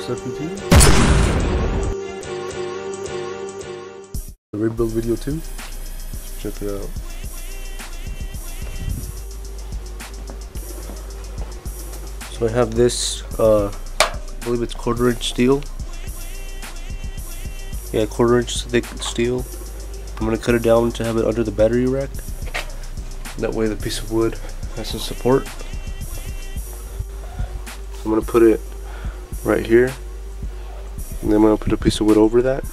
What's up, YouTube? The rebuild video too. Check it out. So I have this, I believe it's 1/4 inch steel. Yeah, 1/4 inch thick steel. I'm gonna cut it down to have it under the battery rack. That way the piece of wood has some support. I'm gonna put it right here, and then I'm gonna put a piece of wood over that,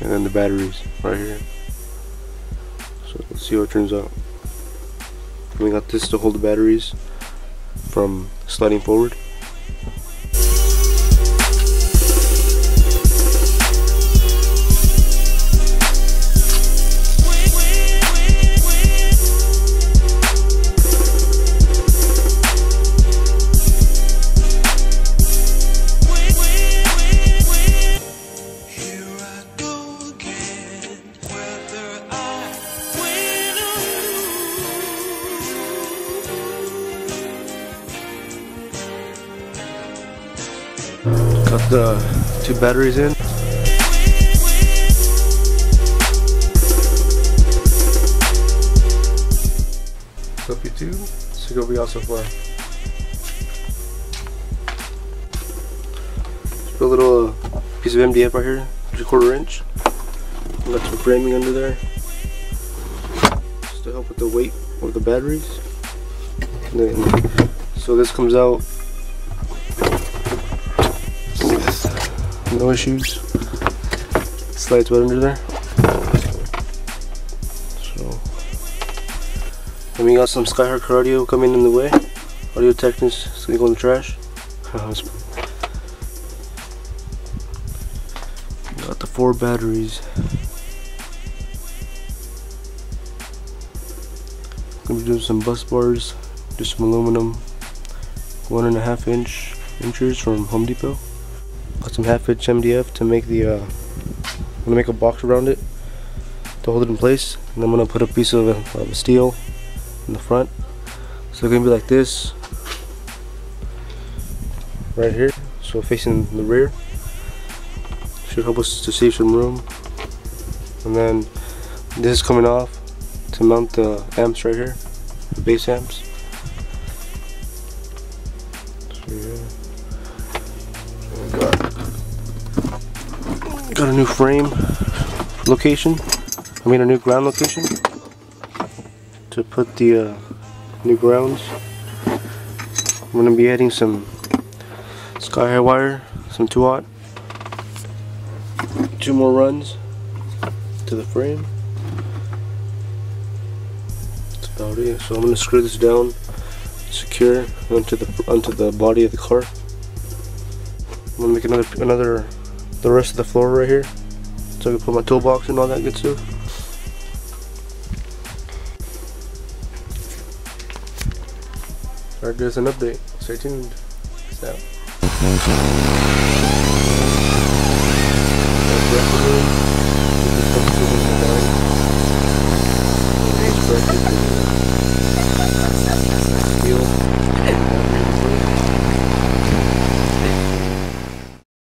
and then the batteries right here. So let's see how it turns out. We got this to hold the batteries from sliding forward. Got the 2 batteries in. What's up, YouTube? Singer Alternator so far. Just put a little piece of MDF right here, 3/4 inch. Got some framing under there, just to help with the weight of the batteries. And then, so this comes out no issues. Slides right under there. So, and we got some Skyhawk audio coming in the way. Audio Technics is gonna go in the trash. Got the 4 batteries. Gonna be doing some bus bars, just some aluminum, 1.5 inches from Home Depot. Got some 1/2 inch MDF to make the, I'm gonna make a box around it to hold it in place, and I'm gonna put a piece of steel in the front. So it's gonna be like this, right here, so facing the rear. Should help us to save some room. And then this is coming off to mount the amps right here, the bass amps. So yeah. Got a new frame location, a new ground location to put the new grounds. I'm going to be adding some sky high wire, some 2/0, 2 more runs to the frame. That's about it. So I'm going to screw this down, secure onto the body of the car. I'm going to make the rest of the floor right here, so I can put my toolbox and all that good stuff. Alright, there's an update. Stay tuned. Peace out.